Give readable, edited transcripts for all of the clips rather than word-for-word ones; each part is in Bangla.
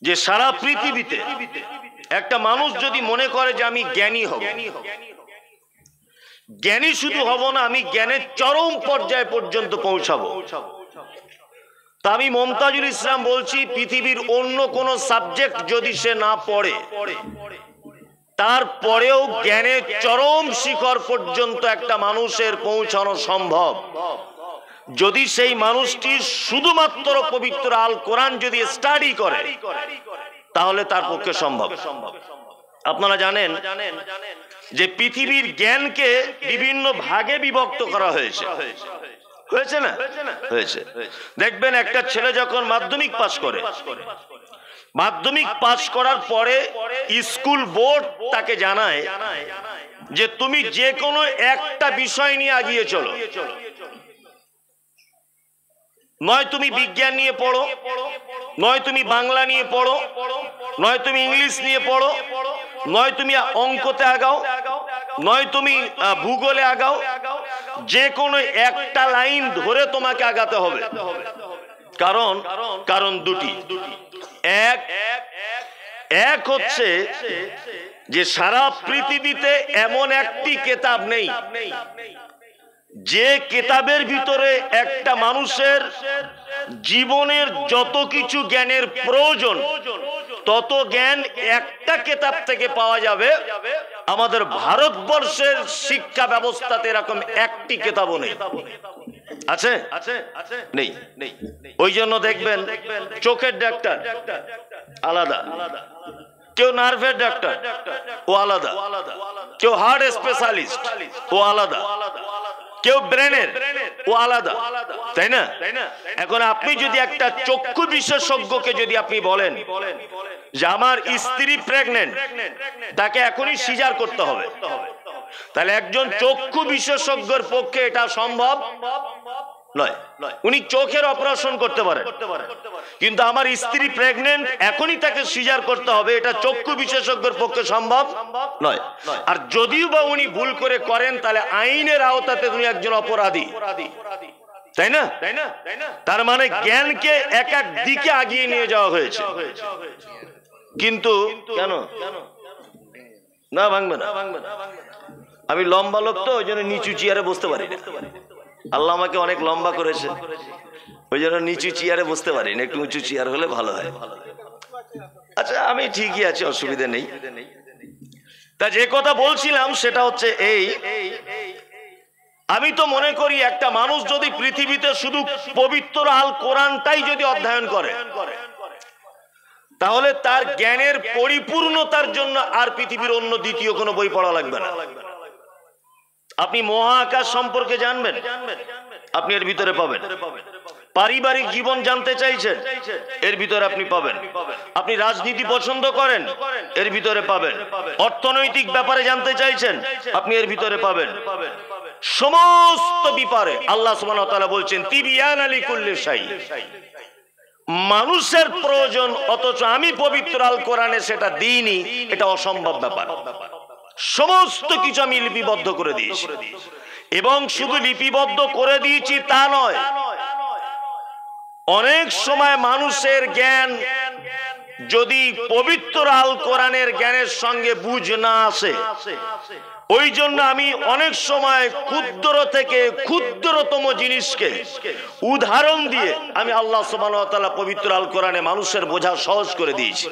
যে সারা পৃথিবীতে একটা মানুষ যদি মনে করে যে আমি জ্ঞানী হব, জ্ঞানী শুধু হব না, আমি জ্ঞানের চরম পর্যায় পর্যন্ত পৌঁছাবো, তা আমি মমতাজুল ইসলাম বলছি পৃথিবীর অন্য কোন সাবজেক্ট যদি সে না পড়ে, তারপরেও জ্ঞানের চরম শিখর পর্যন্ত একটা মানুষের পৌঁছানো সম্ভব যদি সেই মানুষটি শুধুমাত্র পবিত্র আল কোরআন যদি স্টাডি করে, তাহলে তার পক্ষে সম্ভব। আপনারা জানেন যে পৃথিবীর জ্ঞানকে বিভিন্ন ভাগে বিভক্ত করা হয়েছে, হয়েছে না? হয়েছে। দেখবেন একটা ছেলে যখন মাধ্যমিক পাশ করে, মাধ্যমিক পাশ করার পরে স্কুল বোর্ড তাকে জানায় যে তুমি যে কোনো একটা বিষয় নিয়ে এগিয়ে চলো, নয় তুমি বিজ্ঞান নিয়ে পড়ো, নয় তুমি বাংলা নিয়ে পড়ো, নয় তুমি ইংলিশ নিয়ে পড়ো, নয় তুমি অঙ্কতে আগাও, নয় তুমি ভূগোলে আগাও, যে কোনো একটা লাইন ধরে তোমাকে আগাতে হবে। কারণ দুটি। এক হচ্ছে যে সারা পৃথিবীতে এমন একটি কিতাব নেই যে কিতাবের ভিতরে একটা মানুষের জীবনের যত কিছু জ্ঞানের প্রয়োজন তত জ্ঞান একটা কিতাব থেকে পাওয়া যাবে। আমাদের ভারতবর্ষের শিক্ষা ব্যবস্থাতে এরকম একটি কিতাবও নেই। আছে? নেই। ওই জন্য দেখবেন চোখের ডাক্তার আলাদা, কেউ নার্ভের ডাক্তার ও আলাদা, কেউ হার্ট স্পেশালিস্ট ও আলাদা, কেউ ব্রেনের ও আলাদা, তাই না? এখন আপনি যদি একটা চক্ষু বিশেষজ্ঞকে যদি আপনি বলেন যে আমার স্ত্রী প্রেগনেন্ট, তাকে এখনই সিজার করতে হবে, তাহলে একজন চক্ষু বিশেষজ্ঞের পক্ষে এটা সম্ভব নয়। উনি চোখের অপারেশন করতে পারেন, কিন্তু আমার স্ত্রী প্রেগনেন্ট এখনই তাকে সিজার করতে হবে, এটা চক্ষু বিশেষজ্ঞের পক্ষে সম্ভব নয়। আর যদিও বা উনি ভুল করে করেন, তাহলে আইনের আওতাতে উনি একজন অপরাধী, তাই না? তার মানে জ্ঞানকে এক এক দিকে আগিয়ে নিয়ে যাওয়া হয়েছে। কিন্তু কেন না ভাঙবে না? আমি লম্বা লোক তো, ওই জন্য নিচু চেয়ারে বসতে পারি না। আল্লাহ আমাকে অনেক লম্বা করেছে, ওই জন্য নিচু চেয়ারে বসতে পারি না, একটু উঁচু চেয়ার হলে ভালো হয়। আচ্ছা, আমি ঠিকই আছি, অসুবিধা নেই। তা যে কথা বলছিলাম সেটা হচ্ছে এই, আমি তো মনে করি একটা মানুষ যদি পৃথিবীতে শুধু পবিত্র আল কোরআনটাই যদি অধ্যয়ন করে, তাহলে তার জ্ঞানের পরিপূর্ণতার জন্য আর পৃথিবীর অন্য দ্বিতীয় কোনো বই পড়া লাগবে না। আপনি মহাকাশ সম্পর্কে জানবেন, আপনি এর ভিতরে পাবেন। পারিবারিক জীবন জানতে চাইছেন, এর ভিতরে আপনি পাবেন। আপনি রাজনীতি পছন্দ করেন, এর ভিতরে পাবেন। অর্থনৈতিক ব্যাপারে জানতে চাইছেন, আপনি এর ভিতরে পাবেন। সমস্ত ব্যাপারে আল্লাহ সুবহানাহু ওয়া তাআলা বলছেন তিবিয়ানা লিকুল্লি শাই। মানুষের প্রয়োজন, অথচ আমি পবিত্র আল কোরআনে সেটা দিইনি, এটা অসম্ভব ব্যাপার। সমস্ত কিছু আমি লিপিবদ্ধ করে দিয়েছি, এবং শুধু লিপিবদ্ধ করে দিয়েছি তা নয়, অনেক সময় মানুষের জ্ঞান যদি পবিত্র আল কোরআনের জ্ঞানের সঙ্গে বুঝ না আসে, ওই জন্য আমি অনেক সময় ক্ষুদ্র থেকে ক্ষুদ্রতম জিনিসকে উদাহরণ দিয়ে আমি আল্লাহ সুবহানাহু ওয়া তাআলা পবিত্র আল কোরআনে মানুষের বোঝা সহজ করে দিয়েছি।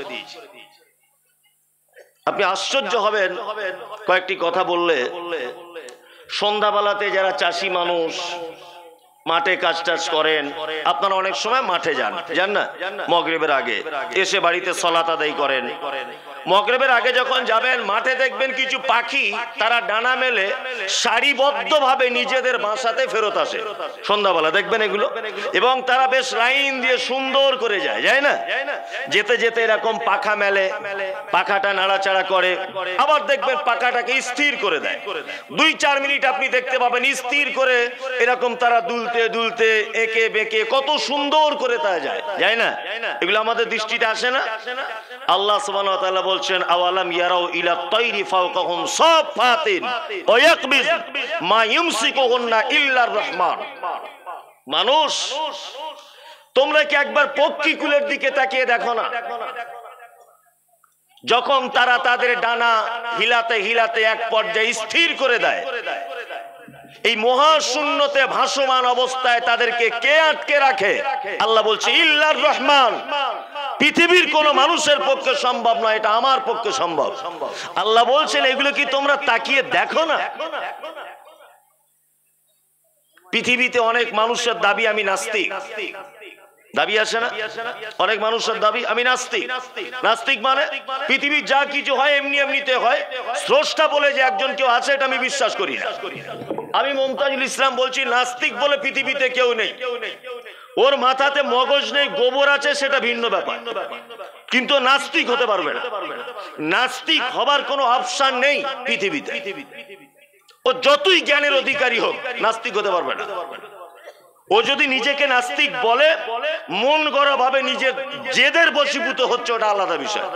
আপনি আশ্চর্য হবেন কয়েকটি কথা বললে। সন্ধ্যাবেলাতে যারা চাষি মানুষ মাঠে কাজ টাজ করেন, আপনারা অনেক সময় মাঠে যান না? মাগরিবের আগে এসে বাড়িতে সালাত আদায় করেন। মাগরিবের আগে যখন যাবেন, মাঠে দেখবেন কিছু পাখি তারা ডানা মেলে সারিবদ্ধভাবে নিজেদের বাসাতে ফেরত আসে সন্ধ্যাবেলা, দেখবেন এগুলো। এবং তারা বেশ লাইন দিয়ে সুন্দর করে যায় না? যেতে যেতে এরকম পাখা মেলে, পাখাটা নাড়াচাড়া করে, আবার দেখবেন পাখাটাকে স্থির করে দেয়। 2-4 মিনিট আপনি দেখতে পাবেন স্থির করে এরকম তারা দুলতে দুলতে একে বেঁকে কত সুন্দর করে তা যায় না? এগুলো আমাদের দৃষ্টিতে আসে না? আল্লাহ সুবহানাহু ওয়া তাআলা বলছেন আওয়ালাম ইয়ারাউ ইলা তাইরি ফাওকাহুম সাফাতিন ওয়া ইয়াকবিজ মা ইউমসিকুহুন্না ইল্লার রহমান। মানুষ, তোমরা কি একবার পক্ষীকুলের দিকে তাকিয়ে দেখো না? যখন তারা তাদের ডানা হিলাতে হিলাতে এক পর্যায়ে স্থির করে দেয়, এই মহাশূন্যতে ভাসমান অবস্থায় তাদেরকে কে আটকে রাখে? আল্লাহ বলছে ইল্লার রহমান, পৃথিবীর কোন মানুষের পক্ষে সম্ভব নয়, এটা আমার পক্ষে সম্ভব। আল্লাহ বলছেন এগুলো কি তোমরা তাকিয়ে দেখো না? পৃথিবীতে অনেক মানুষের দাবি আমি নাস্তিক, দাবি আছে না? অনেক মানুষের দাবি আমি নাস্তিক। নাস্তিক মানে পৃথিবীর যা কিছু হয় এমনি এমনিতে হয়, স্রষ্টা বলে যে একজন কেউ আছে এটা আমি বিশ্বাস করি না। আমি মুমতাজুল ইসলাম বলছি নাস্তিক বলে পৃথিবীতে কেউ নেই। ওর মাথাতে মগজ নেই, গোবর আছে, সেটা ভিন্ন ব্যাপার, কিন্তু নাস্তিক হতে পারবে না। নাস্তিক হবার কোনো অপশন নেই পৃথিবীতে। ও যতই জ্ঞানের অধিকারী হোক নাস্তিক হতে পারবে না। ও যদি নিজেকে নাস্তিক বলে, মন গড়া ভাবে নিজের জেদের বশীভূত হচ্ছে, ওটা আলাদা বিষয়।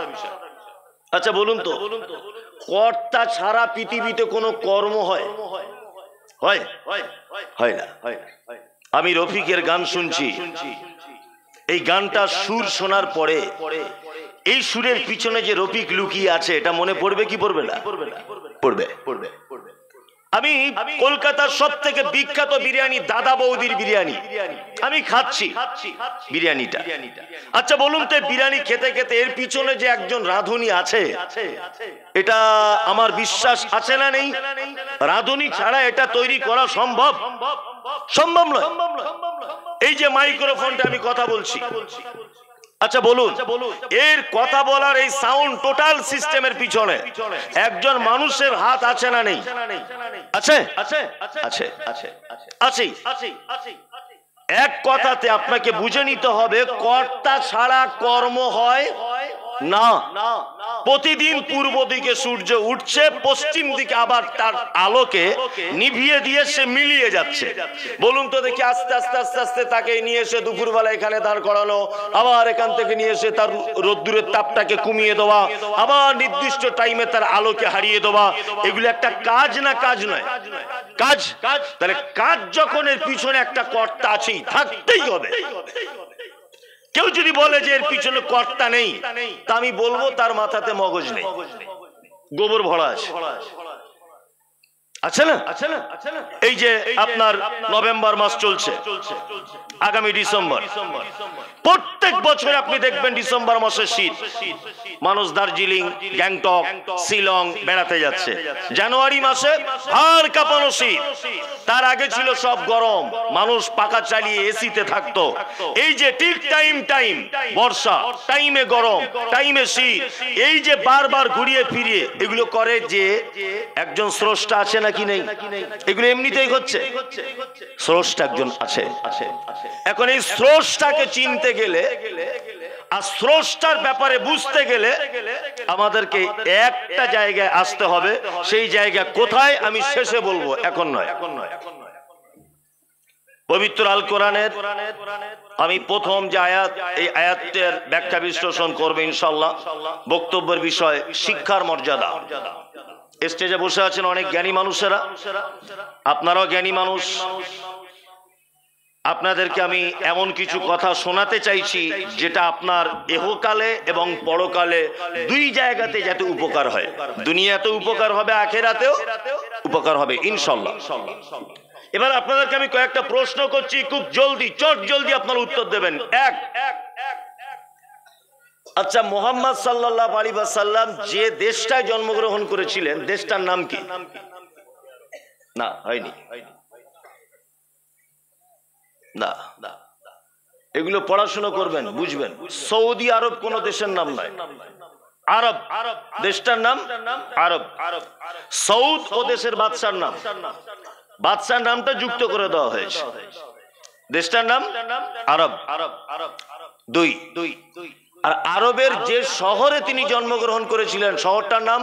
আচ্ছা বলুন তো, কর্তা ছাড়া পৃথিবীতে কোনো কর্ম হয়? হয় হয় না। আমি রফিকের গান শুনছি, এই গানটা সুর শোনার পরে এই সুরের পিছনে যে রফিক লুকিয়ে আছে এটা মনে পড়বে কি পড়বে না? পড়বে। আমি কলকাতার সব থেকে বিখ্যাত বিরিয়ানি দাদা বৌদির বিরিয়ানি আমি খাচ্ছি, বিরিয়ানিটা। আচ্ছা বলুন তো, বিরিয়ানি খেতে খেতে এর পিছনে যে একজন রাঁধুনি আছে, এটা আমার বিশ্বাস আছে না নেই? রাঁধুনি ছাড়া এটা তৈরি করা সম্ভব? সম্ভব নয়। এই যে মাইক্রোফোনটা আমি কথা বলছি, আচ্ছা বলুন, এর কথা বলার এই সাউন্ড টোটাল সিস্টেমের পিছনে একজন মানুষের হাত আছে না নেই? আছে আছে আছে আছে আছে। এক কথাতে আপনাকে বুঝে নিতে হবে, কর্তা ছাড়া কর্ম হয় না। প্রতিদিন পূর্ব দিকে সূর্য উঠছে, পশ্চিম দিকে আবার তার আলোকে নিভিয়ে দিয়ে সে মিলিয়ে যাচ্ছে। বলুন তো দেখি, আস্তে আস্তে আস্তে আস্তে তাকে নিয়ে এসে দুপুরবেলা এখানে দাঁড় করানো, আবার এখান থেকে নিয়ে এসে তার রোদ্দুরের তাপটাকে কমিয়ে দেওয়া, আবার নির্দিষ্ট টাইমে তার আলোকে হারিয়ে দেওয়া, এগুলো একটা কাজ না? কাজ নয়, কাজ। তাহলে কাজ যখন এর পিছনে একটা কর্তা আছেই, থাকতেই হবে। কেউ যদি বলে যে এর পিছনে কর্তা নেই, তা আমি বলবো তার মাথাতে মগজ নেই, গোবর ভরা আছে। আছে না? এই যে আপনার নভেম্বর মাস চলছে, আগামী ডিসেম্বর, প্রত্যেক বছর আপনি দেখবেন ডিসেম্বর মাসে শীত, মানুষ দার্জিলিং, গ্যাংটক, শিলং বেড়াতে যাচ্ছে। জানুয়ারি মাসে হাড় কাঁপানো শীত, তার আগে ছিল সব গরম, মানুষ পাখা চালিয়ে এসিতে থাকতো। এই যে ঠিক টাইম বর্ষা, টাইমে গরম, টাইমে শীত, এই যে বারবার ঘুরিয়ে ফিরিয়ে এগুলো করে যে একজন স্রষ্টা আছে নাকি নেই? এগুলো এমনিতেই হচ্ছে, স্রষ্টা একজন আছে। এখন এই স্রষ্টাকে চিনতে গেলে আর স্রষ্টার ব্যাপারে বুঝতে গেলে আমাদেরকে একটা জায়গায় আসতে হবে। সেই জায়গা কোথায় আমি শেষে বলবো, এখন নয়। পবিত্র আল কোরআনের আমি প্রথম যে আয়াত, এই আয়াতের ব্যাখ্যা বিশ্লেষণ করবে ইনশাআল্লাহ। বক্তব্যের বিষয় শিক্ষার মর্যাদা। স্টেজে বসে আছেন অনেক জ্ঞানী মানুষেরা, আপনারাও জ্ঞানী মানুষ। আপনাদেরকে আমি এমন কিছু কথা শোনাতে চাইছি যেটা আপনার ইহকালে এবং পরকালে দুই জায়গাতে যাতে উপকার হয়। দুনিয়াতেও উপকার হবে, আখিরাতেও উপকার হবে ইনশাআল্লাহ। এবার আপনাদেরকে আমি কয়েকটা প্রশ্ন করছি, খুব জলদি, চট জলদি আপনারা উত্তর দেবেন। এক, আচ্ছা মুহাম্মদ সাল্লাল্লাহু আলাইহি ওয়াসাল্লাম যে দেশটায় জন্মগ্রহণ করেছিলেন, দেশটার নাম কি? না, হয়নি না। এগুলো পড়াশোনা করবেন, বুঝবেন। সৌদি আরব কোন দেশের নাম নয়, আরব, দেশটার নাম আরব। সৌদ ও দেশের বাদশার নাম, বাদশার নামটা যুক্ত করে দেওয়া হয়েছে, দেশটার নাম আরব। দুই, আর আরবের যে শহরে তিনি জন্মগ্রহণ করেছিলেন শহরটার নাম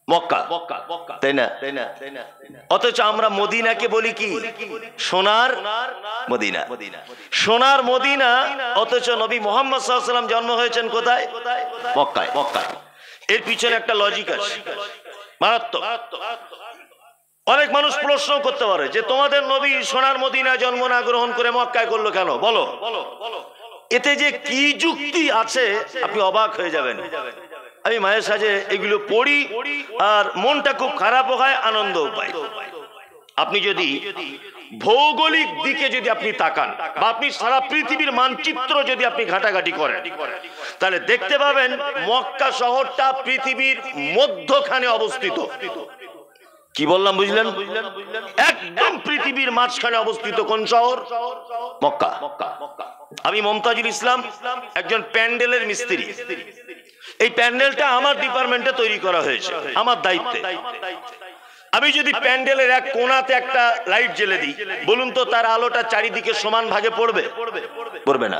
মক্কা, তাই না? অথচ আমরা মদিনাকে বলি কি? সোনার মদিনা। সোনার মদিনা, অথচ নবী মুহাম্মদ সাল্লাল্লাহু আলাইহি ওয়াসাল্লাম জন্ম হয়েছেন কোথায়? মক্কায়। এর পিছনে একটা লজিক আছে, মারাত্মক। অনেক মানুষ প্রশ্ন করতে পারে যে তোমাদের নবী সোনার মদিনায় জন্ম না গ্রহণ করে মক্কায় করলো কেন? বলো। এতে যে কি যুক্তি আছে আপনি অবাক হয়ে যাবেন। আমি মায়ের সাজে এগুলো পড়ি আর মনটা খুব খারাপ হয়, আনন্দও পাই। আপনি যদি ভৌগোলিক দিকে যদি আপনি তাকান বা আপনি সারা পৃথিবীর মানচিত্র যদি আপনি ঘাটাঘাটি করেন, তাহলে দেখতে পাবেন মক্কা শহরটা পৃথিবীর মধ্যখানে অবস্থিত। কি বললাম বুঝলেন? একদম পৃথিবীর মাঝখানে অবস্থিত কোন শহর? মক্কা। আমি মমতাজুল ইসলাম একজন প্যান্ডেলের মিস্ত্রি। এই প্যান্ডেলটা আমার ডিপার্টমেন্টে তৈরি করা হয়েছে, আমার দায়িত্বে। আমি যদি প্যান্ডেলের এক কোণাতে একটা লাইট জ্বেলে দিই, বলুন তো তার আলোটা চারিদিকে সমান ভাগে পড়বে? পড়বে না।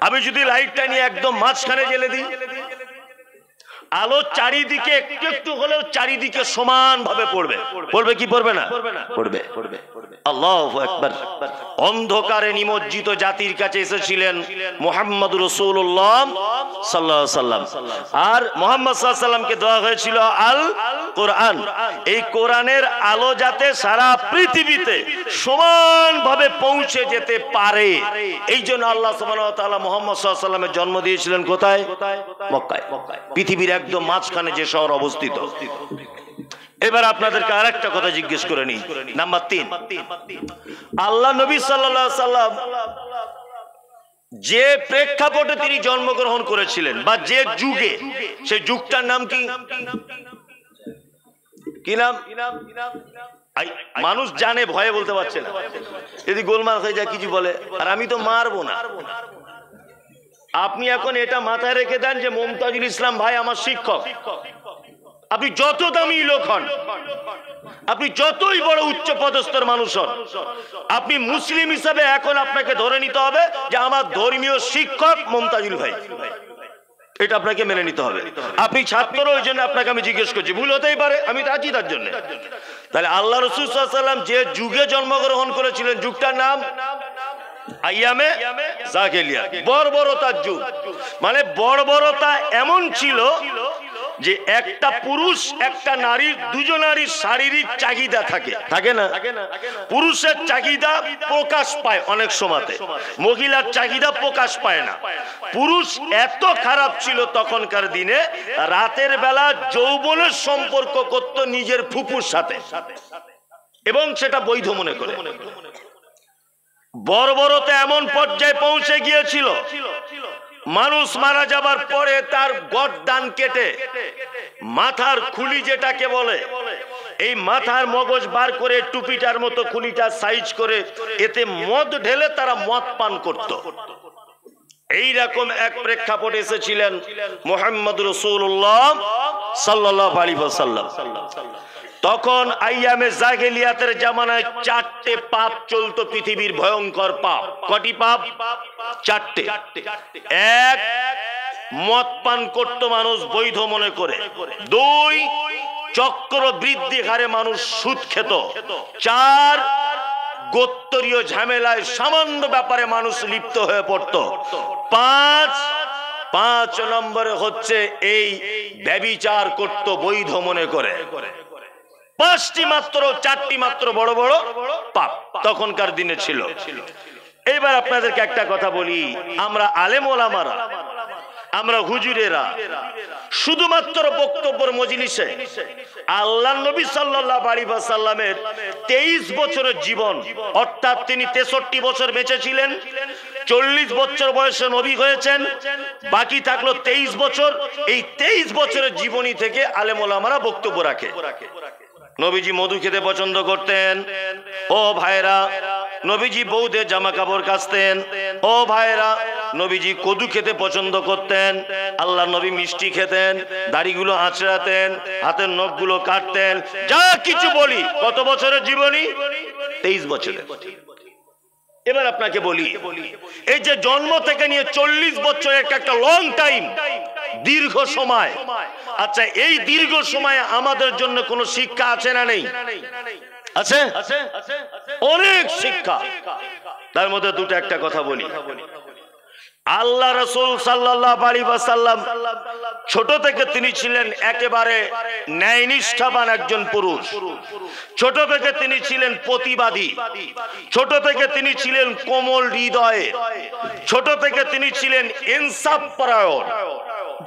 আমি যদি লাইটটা নিয়ে একদম মাঝখানে জ্বেলে দিই, আলো চারিদিকে একটু একটু হলেও চারিদিকে সমান ভাবে পড়বে। পড়বে কি পড়বে না? পড়বে। আল্লাহু আকবার। অন্ধকারে নিমজ্জিত জাতির কাছে এসেছিলেন মুহাম্মদ রাসূলুল্লাহ সাল্লাল্লাহু আলাইহি সাল্লাম, আর মুহাম্মদ সাল্লাল্লাহু আলাইহি সাল্লামকে দেওয়া হয়েছিল আল কোরআন। এই কোরআনের আলো যাতে সারা পৃথিবীতে সমানভাবে পৌঁছে যেতে পারে, এই জন্য আল্লাহ সুবহানাহু ওয়া তাআলা মুহাম্মদ সাল্লাল্লাহু আলাইহি সাল্লামের জন্ম দিয়েছিলেন কোথায়? মক্কায়। পৃথিবীর একদম মাঝখানে যে শহর অবস্থিত। এবার আপনাদেরকে আরেকটা কথা জিজ্ঞেস করে নিই। নাম্বার 3, আল্লাহ নবী সাল্লাল্লাহু আলাইহি সাল্লাম যে প্রেক্ষাপটে তিনি জন্মগ্রহণ করেছিলেন বা যে যুগে, সেই যুগটার নাম কি? কি নাম? মানুষ জানে, ভয়ে বলতে পারছে না। যদি গোলমাল হয়ে যায় কিছু বলে, আর আমি তো মারবো না। আপনি এখন এটা মাথায় রেখে দেন যে মমতাজুল ইসলাম ভাই আমার শিক্ষক। আপনি যত দামি লোক হন, আপনি যতই বড় উচ্চ পদস্থর মানুষ হন, আপনি মুসলিম হিসাবে এখন আপনাকে ধরে নিতে হবে যে আমার ধর্মীয় শিক্ষক মমতাজুল ভাই। এটা আপনাকে মেনে নিতে হবে। আপনি ছাত্র, ওই জন্য আপনাকে আমি জিজ্ঞেস করছি, ভুল হতেই পারে, আমি তো আছি তার জন্য। তাহলে আল্লাহ রাসূল সাল্লাল্লাহু আলাইহি সাল্লাম যে যুগে জন্মগ্রহণ করেছিলেন, যুগটার নাম আইয়ামে জাহেলিয়া, বর্বরতার যুগ। মানে বর্বরতা এমন ছিল যে একটা পুরুষ একটা নারী, দুজনারই শারীরিক চাহিদা থাকে না? পুরুষের চাহিদা প্রকাশ পায় অনেক সময়তে, মহিলার চাহিদা প্রকাশ পায় না। পুরুষ এত খারাপ ছিল তখনকার দিনে, রাতের বেলা যৌবনের সম্পর্ক করত নিজের ফুপুর সাথে, এবং সেটা বৈধ মনে করে। বর্বরতা এমন পর্যায়ে পৌঁছে গিয়েছিল, মানুষ মারা যাবার পরে তার গর্দান কেটে মাথার খুলি যেটাকে বলে, এই মাথার মগজ বার করে টুপিটার মতো খুলিটা সাইজ করে এতে মদ ঢেলে তারা মদ পান করত। এইরকম এক প্রেক্ষাপটে এসেছিলেন মুহাম্মদ রাসূলুল্লাহ সাল্লাল্লাহু আলাইহি ওয়াসাল্লাম। তখন আইয়ামে জাহেলিয়াতের জামানায় 4টে পাপ চলতো পৃথিবীর, ভয়ঙ্কর পাপ। কটি পাপ? 4টে। এক, মদ পান করত মানুষ বৈধ মনে করে। 2, চক্র বৃদ্ধি হারে মানুষ সুদ খেত। 4, গোত্রীয় ঝামেলায় সামান্য ব্যাপারে মানুষ লিপ্ত হয়ে পড়ত। 5 নম্বরে হচ্ছে এই ব্যভিচার করত বৈধ মনে করে। 5টি মাত্র, 4টি মাত্র বড় বড় পাপ তখনকার দিনে ছিল। এবার আপনাদেরকে একটা কথা বলি, আমরা আলেম ওলামারা, আমরা হুজুরেরা শুধুমাত্র বক্তব্যের মজলিসে আল্লাহর নবী সাল্লাল্লাহু আলাইহি ওয়াসাল্লামের 23 বছরের জীবন, অর্থাৎ তিনি 63 বছর বেঁচে ছিলেন, 40 বছর বয়সে নবী হয়েছেন, বাকি থাকলো 23 বছর। এই 23 বছরের জীবনী থেকে আলেম ওলামারা বক্তব্য রাখে। নবীজি মধু খেতে পছন্দ করতেন, ও ভাইরা। নবীজি বউদের জামা কাপড় কাচতেন, ও ভাইরা। নবীজি কদু খেতে পছন্দ করতেন, আল্লাহ নবী মিষ্টি খেতেন, দাড়িগুলো আঁচড়াতেন, হাতের নখগুলো কাটতেন। যা কিছু বলি, কত বছরের জীবনী? 23 বছরের। এবার আপনাকে বলি, এই যে জন্ম থেকে নিয়ে 40 বছর, একটা লং টাইম, দীর্ঘ সময়। আচ্ছা, এই দীর্ঘ সময়ে আমাদের জন্য কোনো শিক্ষা আছে না নেই? আছে, অনেক শিক্ষা। তার মধ্যে দুটো একটা কথা বলি। আল্লাহ রাসূল সাল্লাল্লাহু আলাইহি ওয়াসাল্লাম ছোট থেকে তিনি ছিলেন একেবারে ন্যায়নিষ্ঠাবান একজন পুরুষ। ছোট থেকে তিনি ছিলেন প্রতিবাদী, ছোট থেকে তিনি ছিলেন কোমল হৃদয়ে, ছোট থেকে তিনি ছিলেন ইনসাফ পরায়ণ,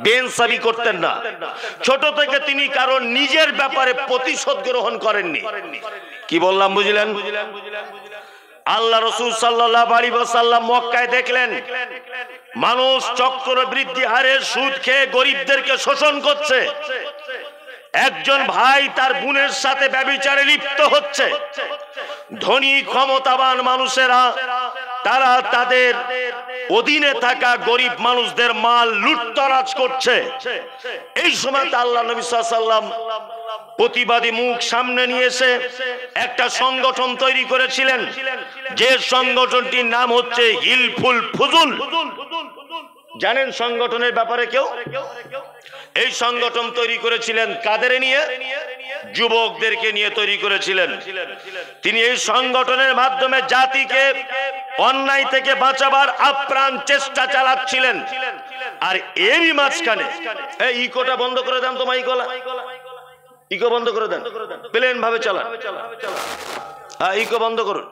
বেইনসাফি করতেন না। ছোট থেকে তিনি কারণ নিজের ব্যাপারে প্রতিশোধ গ্রহণ করেননি। কি বললাম বুঝলেন? আল্লাহ রাসূল সাল্লাল্লাহু আলাইহি ওয়াসাল্লাম মক্কায় দেখলেন মানুষ চক্রবৃদ্ধি হারে সুদ খেয়ে গরিবদেরকে শোষণ করছে। একজন ভাই তার বোনের সাথে ব্যভিচারে লিপ্ত হচ্ছে। ধনী ক্ষমতাবান মানুষেরা তারা তাদের অধীনে থাকা গরিব মানুষদের মাল লুটতরাজ করছে। এই সময় আল্লাহ নবী সাল্লাল্লাহু আলাইহি ওয়াসাল্লাম প্রতিবাদী মুখ সামনে নিয়ে এসে একটা সংগঠন তৈরি করেছিলেন, যে সংগঠনটির নাম হচ্ছে হিলফুল ফুজুল। জানেন সংগঠনের ব্যাপারে কেউ? এই সংগঠন তৈরি করেছিলেন কাদের নিয়ে? যুবকদেরকে নিয়ে তৈরি করেছিলেন। তিনি এই সংগঠনের মাধ্যমে জাতিকে অন্যায় থেকে বাঁচাবার আপ্রাণ চেষ্টা চালাচ্ছিলেন। আর এরই মাঝখানে এই ইকোটা বন্ধ করে দেন তো, মাইকলা ইকো বন্ধ করে দেন, প্লেন ভাবে চালান। হ্যাঁ, ইকো বন্ধ করুন,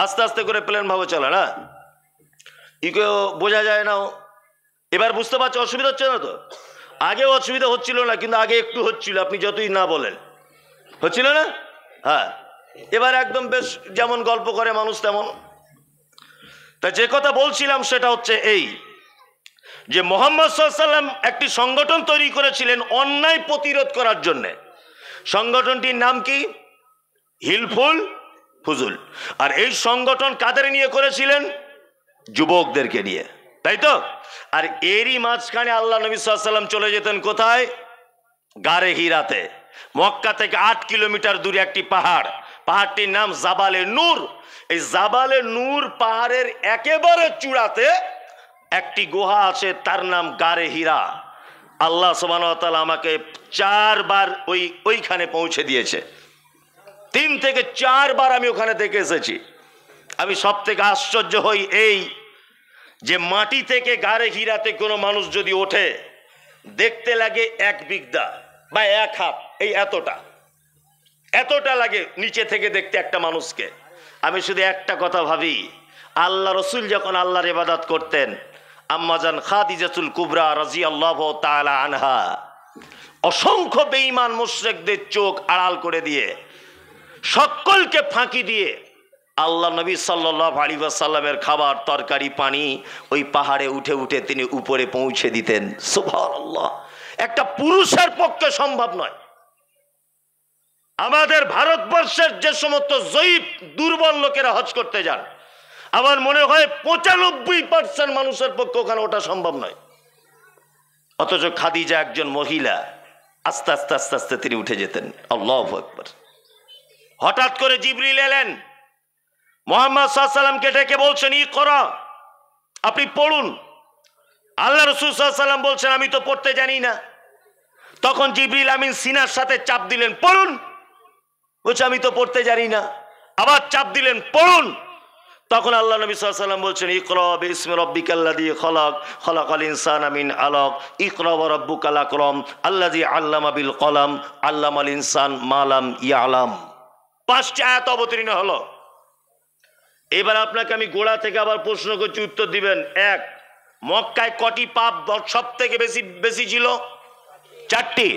আস্তে আস্তে করে প্লেন ভাবে চালান। হ্যাঁ, ইকো বোঝা যায় না। এবার বুঝতে পারছো অসুবিধা হচ্ছে না তো? আগেও অসুবিধা হচ্ছিল না, কিন্তু আগে একটু হচ্ছিল, আপনি যতই না বলেন হচ্ছিল না। হ্যাঁ, এবার একদম বেশ যেমন গল্প করে মানুষ তেমন। তা যে কথা বলছিলাম সেটা হচ্ছে এই, যে মুহাম্মদ সাল্লাল্লাহু আলাইহি ওয়াসাল্লাম একটি সংগঠন তৈরি করেছিলেন অন্যায় প্রতিরোধ করার জন্য। সংগঠনটির নাম কি? হিলফুল ফুজুল। আর এই সংগঠন কাদের নিয়ে করেছিলেন? যুবকদেরকে নিয়ে, তাই তো? আর এরই মাঝখানে আল্লাহ নবী সাল্লাল্লাহু আলাইহি ওয়াসাল্লাম চলে যেতেন কোথায়? গারে হিরাতে। মক্কা থেকে 8 কিলোমিটার দূরে একটি পাহাড়, পাহাড়টির নাম জাবালে নূর। এই জাবালে নূর পাহাড়ের একেবারে চূড়াতে একটি গুহা আছে, তার নাম গারে হীরা। আল্লাহ সুবহানাহু ওয়া তাআলা আমাকে 4 বার ওইখানে পৌঁছে দিয়েছে। 3 থেকে 4 বার আমি ওখানে দেখে এসেছি। আমি সব থেকে আশ্চর্য হই এই যে মাটি থেকে গারে হীরাতে কোনো মানুষ যদি ওঠে, দেখতে লাগে 1 বিঘা বা 1 হাত, এই এতটা লাগে নিচে থেকে দেখতে একটা মানুষকে। আমি শুধু একটা কথা ভাবি, আল্লাহ রসুল যখন আল্লাহর ইবাদত করতেন, আম্মাজান খাদিজাতুল কুবরা রাদিয়াল্লাহু তাআলা আনহা অসংখ্য বেঈমান মুশরিকদের চোখ আড়াল করে দিয়ে, সকলকে ফাঁকি দিয়ে আল্লাহ নবী সাল্লাল্লাহু আলাইহি ওয়াসাল্লামের খাবার তরকারি পানি ওই পাহাড়ে উঠে উঠে তিনি উপরে পৌঁছে দিতেন। সুবহানাল্লাহ, একটা পুরুষের পক্ষে সম্ভব নয়। আমাদের ভারতবর্ষের যে সমস্ত জয়ীফ দুর্বল লোকেরা হজ করতে যান, আমার মনে হয় 95% মানুষের পক্ষে ওখানে ওঠা সম্ভব নয়। অথচ খাদিজা একজন মহিলা, আস্তে আস্তে আস্তে আস্তে তিনি উঠে যেতেন। আল্লাহু আকবার। হঠাৎ করে জিবরিল এলেন, মুহাম্মদ সাল্লাল্লাহু আলাইহি ওয়াসাল্লামকে ডেকে বলছেন, ইকরা, আপনি পড়ুন। আল্লাহ রাসূল সাল্লাল্লাহু আলাইহি ওয়াসাল্লাম বলছেন, আমি তো পড়তে জানি না। তখন জিবরিল আমিন সিনার সাথে চাপ দিলেন, পড়ুন। বলছে, আমি তো পড়তে জানি না। আবার চাপ দিলেন, পড়ুন। তখন আল্লাহ নবী সাল্লাল্লাহু আলাইহি ওয়াসাল্লাম বলছেন, ইকরা বিসমি রাব্বিকাল্লাযী খালাক, খালাকাল ইনসানা মিন আলাক, ইকরা ওয়া রাব্বুকাল আকরাম, আল্লাযী আল্লামা বিল কলাম, আল্লামাল ইনসান মা লাম ইয়ালাম। 5টি আয়াত অবতীর্ণ হলো। এবার আপনাকে আমি গোড়া থেকে আবার প্রশ্ন করছি, উত্তর দিবেন। 1, মক্কায় কটি পাপ সব থেকে বেশি ছিল? 4টি।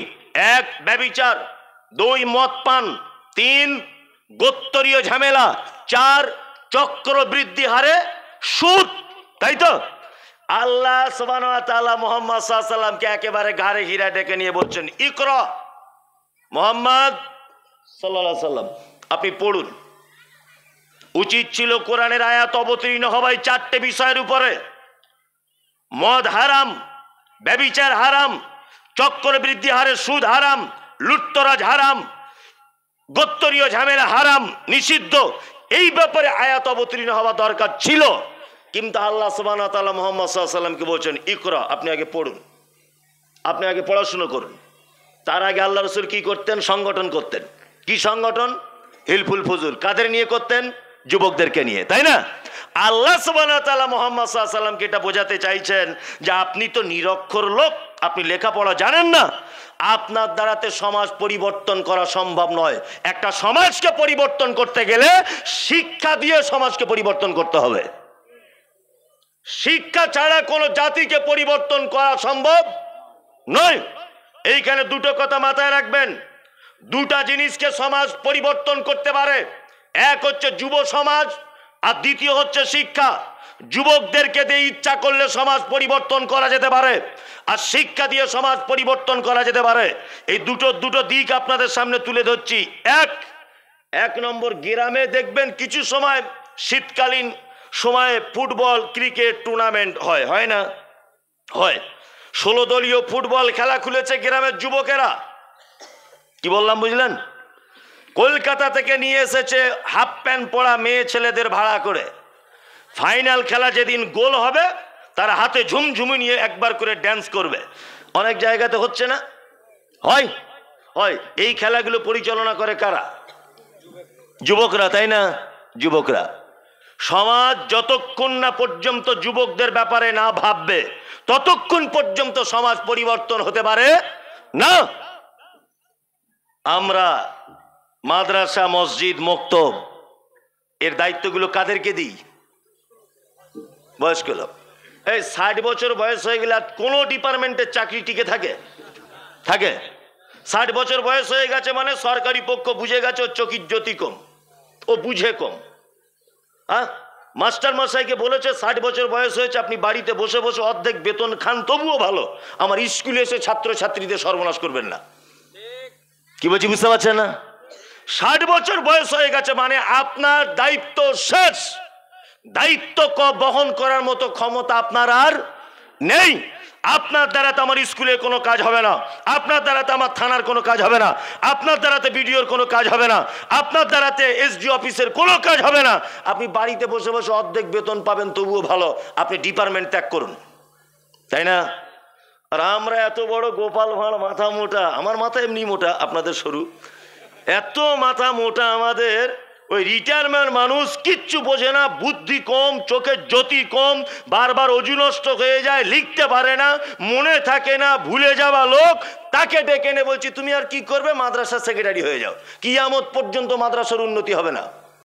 1, ব্যভিচার। 2, মদ পান। 3, গোত্রীয় ঝামেলা। 4, চক্রবৃদ্ধি হারে সুদ, তাই তো? আল্লাহ সুবহানাহু ওয়া তাআলা মুহাম্মদ সাল্লাল্লাহু আলাইহি ওয়াসাল্লামকে একেবারে গারে হীরা ডেকে নিয়ে বলছেন, ইকরা, মুহাম্মদ সাল্লাল্লাহু আলাইহি ওয়াসাল্লাম আপনি পড়ুন। উচিত ছিল কোরআনের আয়াত অবতীর্ণ হওয়াই 4টে বিষয়ের উপরে। মদ হারাম, ব্যভিচার হারাম, চক্রবৃদ্ধি হারে সুদ হারাম, লুটতরাজ হারাম, গোত্রীয় ঝামেলা হারাম, নিষিদ্ধ। এই ব্যাপারে আয়াত অবতীর্ণ হওয়া দরকার ছিল। কিন্তু আল্লাহ সুবহানাহু ওয়া তাআলা মুহাম্মদ সাল্লাল্লাহু আলাইহি ওয়াসাল্লামকে বলছেন, ইকরা, আপনি আগে পড়ুন, আপনি আগে পড়াশোনা করুন। তার আগে আল্লাহ রাসূল কি করতেন? সংগঠন করতেন। কি সংগঠন? হিলফুল ফুজুল। কাদের নিয়ে করতেন? যুবকদেরকে নিয়ে, তাই না? আল্লাহ সুবহানাহু ওয়া তাআলা মুহাম্মদ সাল্লাল্লাহু আলাইহি সাল্লামকে এটা বোঝাতে চাইছেন যে আপনি তো নিরক্ষর লোক, আপনি লেখাপড়া জানেন না, আপনার দ্বারাতে সমাজ পরিবর্তন করা সম্ভব নয়। একটা সমাজকে পরিবর্তন করতে গেলে শিক্ষা দিয়ে সমাজকে পরিবর্তন করতে হবে। শিক্ষা ছাড়া কোনো জাতিকে পরিবর্তন করা সম্ভব নয়। এইখানে দুটো কথা মাথায় রাখবেন। দুটা জিনিসকে সমাজ পরিবর্তন করতে পারে, এক হচ্ছে যুব সমাজ আর দ্বিতীয় হচ্ছে শিক্ষা। যুবকদেরকে দিয়ে ইচ্ছা করলে সমাজ পরিবর্তন করা যেতে পারে, আর শিক্ষা দিয়ে সমাজ পরিবর্তন করা যেতে পারে। এই দুটো দিক আপনাদের সামনে তুলে ধরছি। এক নম্বর, গ্রামে দেখবেন কিছু সময় শীতকালীন সময়ে ফুটবল ক্রিকেট টুর্নামেন্ট হয় না? হয়। 16 দলীয় ফুটবল খেলা খুলেছে গ্রামের যুবকেরা। কি বললাম বুঝলেন? কলকাতা থেকে নিয়ে এসেছে হাফ প্যান্ট পরা মেয়ে ছেলেদের ভাড়া করে। ফাইনাল খেলা যেদিন গোল হবে তার হাতে ঝুমঝুমি নিয়ে একবার করে ড্যান্স করবে। অনেক জায়গাতে হচ্ছে না? হয়। এই খেলাগুলো পরিচালনা করে কারা? যুবকরা, তাই না? যুবকরা। সমাজ যতক্ষণ না পর্যন্ত যুবকদের ব্যাপারে না ভাববে ততক্ষণ পর্যন্ত সমাজ পরিবর্তন হতে পারে না। আমরা মাদ্রাসা, মসজিদ, মক্তব এর দায়িত্বগুলো কাদেরকে দিই? বয়স্ক লোক। এই 60 বছর বয়স হয়ে গেলে কোনো ডিপার্টমেন্টের চাকরি টিকে থাকে? 60 বছর বয়স হয়ে গেছে মানে সরকারি পক্ষ বুঝে গেছে ও চকির জ্যোতি কম, ও বুঝে কম। মাস্টার মশাইকে বলেছে 60 বছর বয়স হয়েছে, আপনি বাড়িতে বসে বসে অর্ধেক বেতন খান তবুও ভালো, আমার স্কুলে এসে ছাত্র ছাত্রীদের সর্বনাশ করবেন না। কি বলছি বুঝতে পারছেন না? 60 বছর বয়স হয়ে গেছে মানে আপনার দায়িত্ব শেষ। দায়িত্ব বহন করার মতো ক্ষমতা আপনার আর নেই। আপনার দ্বারাতে আমার স্কুলে কোনো কাজ হবে না, আপনার দ্বারাতে আমার থানার কোনো কাজ হবে না, আপনার দ্বারাতে বিডিওর কোনো কাজ হবে না, আপনার দ্বারাতে এসডি অফিসের কোনো কাজ হবে না। আপনি বাড়িতে বসে বসে অর্ধেক বেতন পাবেন তবুও ভালো, আপনি ডিপার্টমেন্ট ত্যাগ করুন, তাই না? আর আমরা এত বড় গোপাল ভাঁড়, মাথা মোটা। আমার মাথা এমনি মোটা, আপনাদের সরু। এত মাথা মোটা আমাদের। ওই রিটায়ারমেন্ট মানুষ কিচ্ছু বোঝে না, বুদ্ধি কম, চোখের জ্যোতি কম, বারবার অজু নষ্ট হয়ে যায়, লিখতে পারে না, মনে থাকে না, ভুলে যাওয়া লোক। তাকে ডেকে এনে বলছি তুমি আর কি করবে? মাদ্রাসার সেক্রেটারি হয়ে যাও। কিয়ামত পর্যন্ত মাদ্রাসার উন্নতি হবে না।